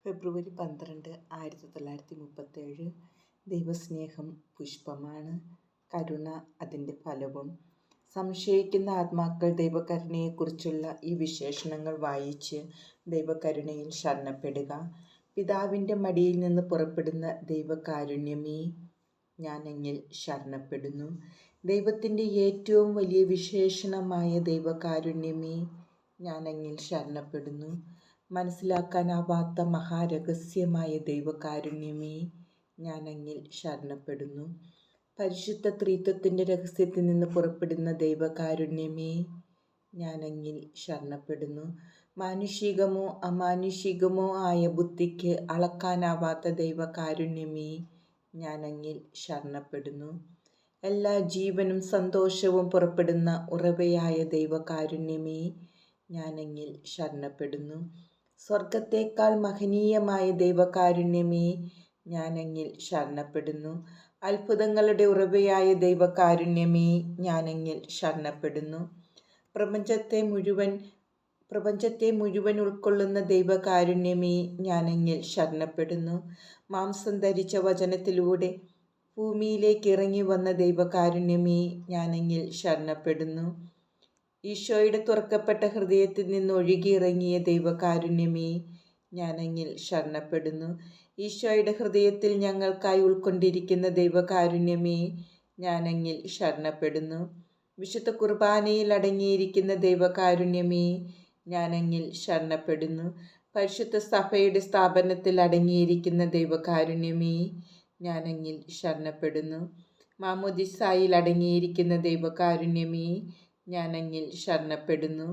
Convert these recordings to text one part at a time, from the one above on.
ഫെബ്രുവരി 12, 1937. ദൈവസ്നേഹം പുഷ്പമാണ്, കരുണ അതിൻ്റെ ഫലവും. സംശയിക്കുന്ന ആത്മാക്കൾ ദൈവകരുണയെക്കുറിച്ചുള്ള ഈ വിശേഷണങ്ങൾ വായിച്ച് ദൈവകരുണയിൽ ശരണപ്പെടുക. പിതാവിൻ്റെ മടിയിൽ നിന്ന് പുറപ്പെടുന്ന ദൈവകാരുണ്യമേ, ഞാനങ്ങിൽ ശരണപ്പെടുന്നു. ദൈവത്തിൻ്റെ ഏറ്റവും വലിയ വിശേഷണമായ ദൈവകാരുണ്യമേ, ഞാനങ്ങിൽ ശരണപ്പെടുന്നു. മനസ്സിലാക്കാനാവാത്ത മഹാരഹസ്യമായ ദൈവകാരുണ്യമേ, ഞാനങ്ങിൽ ശരണപ്പെടുന്നു. പരിശുദ്ധ ത്രിത്വത്തിൻ്റെ രഹസ്യത്തിൽ നിന്ന് പുറപ്പെടുന്ന ദൈവകാരുണ്യമേ, ഞാനങ്ങിൽ ശരണപ്പെടുന്നു. മാനുഷികമോ അമാനുഷികമോ ആയ ബുദ്ധിക്ക് അളക്കാനാവാത്ത ദൈവകാരുണ്യമേ, ഞാനങ്ങിൽ ശരണപ്പെടുന്നു. എല്ലാ ജീവനും സന്തോഷവും പുറപ്പെടുന്ന ഉറവയായ ദൈവകാരുണ്യമേ, ഞാനങ്ങിൽ ശരണപ്പെടുന്നു. സ്വർഗത്തേക്കാൾ മഹനീയമായ ദൈവകാരുണ്യമേ, ഞാനങ്ങിൽ ശരണപ്പെടുന്നു. അത്ഭുതങ്ങളുടെ ഉറവയായ ദൈവകാരുണ്യമേ, ഞാനങ്ങിൽ ശരണപ്പെടുന്നു. പ്രപഞ്ചത്തെ മുഴുവൻ ഉൾക്കൊള്ളുന്ന ദൈവകാരുണ്യമേ, ഞാനങ്ങിൽ ശരണപ്പെടുന്നു. മാംസം ധരിച്ച വചനത്തിലൂടെ ഭൂമിയിലേക്ക് ഇറങ്ങി വന്ന ദൈവകാരുണ്യമേ, ഞാനങ്ങിൽ ശരണപ്പെടുന്നു. ഈശോയുടെ തുറക്കപ്പെട്ട ഹൃദയത്തിൽ നിന്ന് ഒഴുകിയിറങ്ങിയ ദൈവകാരുണ്യമേ, ഞാനങ്ങിൽ ശരണപ്പെടുന്നു. ഈശോയുടെ ഹൃദയത്തിൽ ഞങ്ങൾക്കായി ഉൾക്കൊണ്ടിരിക്കുന്ന ദൈവകാരുണ്യമേ, ഞാനങ്ങിൽ ശരണപ്പെടുന്നു. വിശുദ്ധ കുർബാനയിൽ അടങ്ങിയിരിക്കുന്ന ദൈവകാരുണ്യമേ, ഞാനങ്ങിൽ ശരണപ്പെടുന്നു. പരിശുദ്ധ സഭയുടെ സ്ഥാപനത്തിൽ അടങ്ങിയിരിക്കുന്ന ദൈവകാരുണ്യമേ, ഞാനങ്ങിൽ ശരണപ്പെടുന്നു. മാമോദിസായിൽ അടങ്ങിയിരിക്കുന്ന ദൈവകാരുണ്യമേ, ഞാനങ്ങിൽ ശരണപ്പെടുന്നു.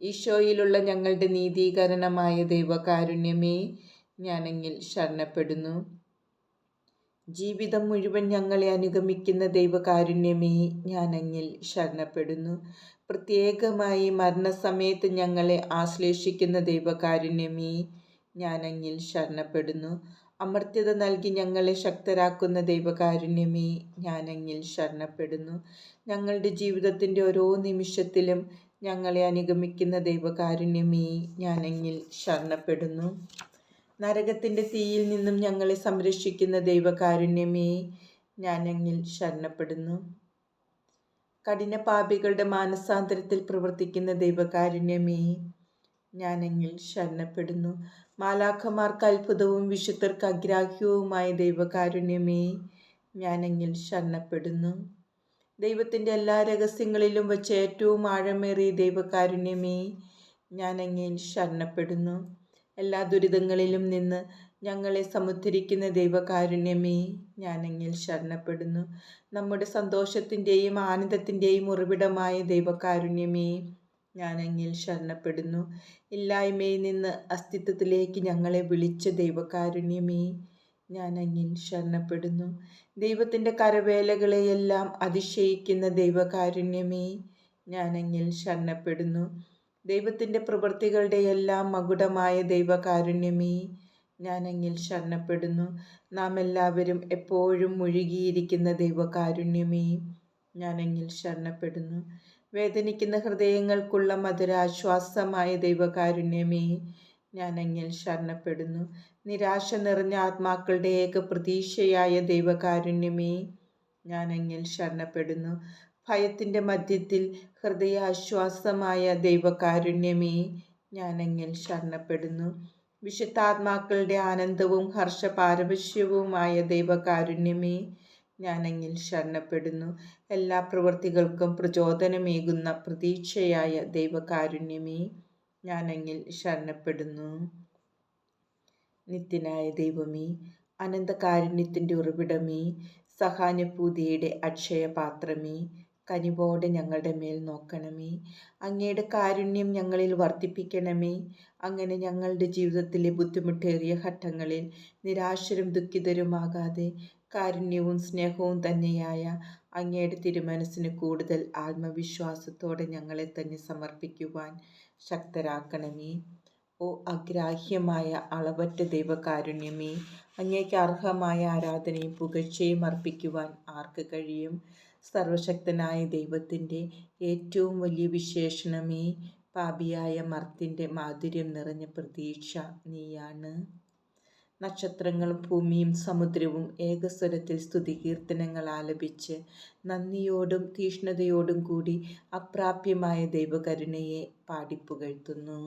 ഈശോയിലുള്ള ഞങ്ങളുടെ നീതീകരണമായ ദൈവകാരുണ്യമേ, ഞാനങ്ങിൽ ശരണപ്പെടുന്നു. ജീവിതം മുഴുവൻ ഞങ്ങളെ അനുഗമിക്കുന്ന ദൈവകാരുണ്യമേ, ഞാനങ്ങിൽ ശരണപ്പെടുന്നു. പ്രത്യേകമായി മരണസമയത്ത് ഞങ്ങളെ ആശ്ലേഷിക്കുന്ന ദൈവകാരുണ്യമേ, ഞാനങ്ങിൽ ശരണപ്പെടുന്നു. അമർത്യത നൽകി ഞങ്ങളെ ശക്തരാക്കുന്ന ദൈവകാരുണ്യമേ, ഞാനങ്ങിൽ ശരണപ്പെടുന്നു. ഞങ്ങളുടെ ജീവിതത്തിൻ്റെ ഓരോ നിമിഷത്തിലും ഞങ്ങളെ അനുഗമിക്കുന്ന ദൈവകാരുണ്യമേ, ഞാനങ്ങിൽ ശരണപ്പെടുന്നു. നരകത്തിൻ്റെ തീയിൽ നിന്നും ഞങ്ങളെ സംരക്ഷിക്കുന്ന ദൈവകാരുണ്യമേ, ഞാനങ്ങിൽ ശരണപ്പെടുന്നു. കഠിനപാപികളുടെ മാനസാന്തരത്തിൽ പ്രവർത്തിക്കുന്ന ദൈവകാരുണ്യമേ, ഞാനങ്ങിൽ ശരണപ്പെടുന്നു. മാലാഖമാർക്ക് അത്ഭുതവും വിശുദ്ധർക്ക് അഗ്രാഹ്യവുമായ ദൈവകാരുണ്യമേ, ഞാനങ്ങിൽ ശരണപ്പെടുന്നു. ദൈവത്തിൻ്റെ എല്ലാ രഹസ്യങ്ങളിലും വച്ച് ഏറ്റവും ആഴമേറിയ ദൈവകാരുണ്യമേ, ഞാനങ്ങിൽ ശരണപ്പെടുന്നു. എല്ലാ ദുരിതങ്ങളിലും നിന്ന് ഞങ്ങളെ സമുദ്ധരിക്കുന്ന ദൈവകാരുണ്യമേ, ഞാനങ്ങിൽ ശരണപ്പെടുന്നു. നമ്മുടെ സന്തോഷത്തിൻ്റെയും ആനന്ദത്തിൻ്റെയും ഉറവിടമായ ദൈവകാരുണ്യമേ, ഞാനങ്ങിൽ ശരണപ്പെടുന്നു. ഇല്ലായ്മയിൽ നിന്ന് അസ്തിത്വത്തിലേക്ക് ഞങ്ങളെ വിളിച്ച ദൈവകാരുണ്യമേ, ഞാനങ്ങിൽ ശരണപ്പെടുന്നു. ദൈവത്തിൻ്റെ കരവേലകളെയെല്ലാം അതിശയിക്കുന്ന ദൈവകാരുണ്യമേ, ഞാനങ്ങിൽ ശരണപ്പെടുന്നു. ദൈവത്തിൻ്റെ പ്രവൃത്തികളുടെ എല്ലാം മകുടമായ ദൈവകാരുണ്യമേ, ഞാനങ്ങിൽ ശരണപ്പെടുന്നു. നാം എല്ലാവരും എപ്പോഴും മുഴുകിയിരിക്കുന്ന ദൈവകാരുണ്യമേ, ഞാനങ്ങിൽ ശരണപ്പെടുന്നു. വേദനിക്കുന്ന ഹൃദയങ്ങൾക്കുള്ള മധുരാശ്വാസമായ ദൈവകാരുണ്യമേ, ഞാനങ്ങിൽ ശരണപ്പെടുന്നു. നിരാശ നിറഞ്ഞ ആത്മാക്കളുടെ ഏക പ്രതീക്ഷയായ ദൈവകാരുണ്യമേ, ഞാനങ്ങിൽ ശരണപ്പെടുന്നു. ഭയത്തിൻ്റെ മധ്യത്തിൽ ഹൃദയാശ്വാസമായ ദൈവകാരുണ്യമേ, ഞാനങ്ങിൽ ശരണപ്പെടുന്നു. വിശുദ്ധാത്മാക്കളുടെ ആനന്ദവും ഹർഷപാരവശ്യവുമായ ദൈവകാരുണ്യമേ, ഞാനങ്ങിൽ ശരണപ്പെടുന്നു. എല്ലാ പ്രവൃത്തികൾക്കും പ്രചോദനമേകുന്ന പ്രതീക്ഷയായ ദൈവകാരുണ്യമേ, ഞാനങ്ങിൽ ശരണപ്പെടുന്നു. നിത്യനായ ദൈവമേ, അനന്തകാരുണ്യത്തിൻ്റെ ഉറവിടമേ, സഹാനുഭൂതിയുടെ അക്ഷയപാത്രമേ, കനിവോടെ ഞങ്ങളുടെ മേൽ നോക്കണമേ. അങ്ങയുടെ കാരുണ്യം ഞങ്ങളിൽ വർദ്ധിപ്പിക്കണമേ. അങ്ങനെ ഞങ്ങളുടെ ജീവിതത്തിലെ ബുദ്ധിമുട്ടേറിയ ഘട്ടങ്ങളിൽ നിരാശരും ദുഃഖിതരുമാകാതെ കാരുണ്യവും സ്നേഹവും തന്നെയായ അങ്ങയുടെ തിരുമനസ്സിന് കൂടുതൽ ആത്മവിശ്വാസത്തോടെ ഞങ്ങളെ തന്നെ സമർപ്പിക്കുവാൻ ശക്തരാക്കണമേ. ഓ അഗ്രാഹ്യമായ അളവറ്റ ദൈവകാരുണ്യമേ, അങ്ങേക്ക് അർഹമായ ആരാധനയും പുകഴ്ചയും അർപ്പിക്കുവാൻ ആർക്ക് കഴിയും? സർവശക്തനായ ദൈവത്തിൻ്റെ ഏറ്റവും വലിയ വിശേഷണമേ, പാപിയായ മർത്യൻ്റെ മാധുര്യം നിറഞ്ഞ പ്രതീക്ഷ നീയാണ്. നക്ഷത്രങ്ങളും ഭൂമിയും സമുദ്രവും ഏകസ്വരത്തിൽ സ്തുതികീർത്തനങ്ങൾ ആലപിച്ച് നന്ദിയോടും തീഷ്ണതയോടും കൂടി അപ്രാപ്യമായ ദൈവകരുണയെ പാടിപ്പുകഴ്ത്തുന്നു.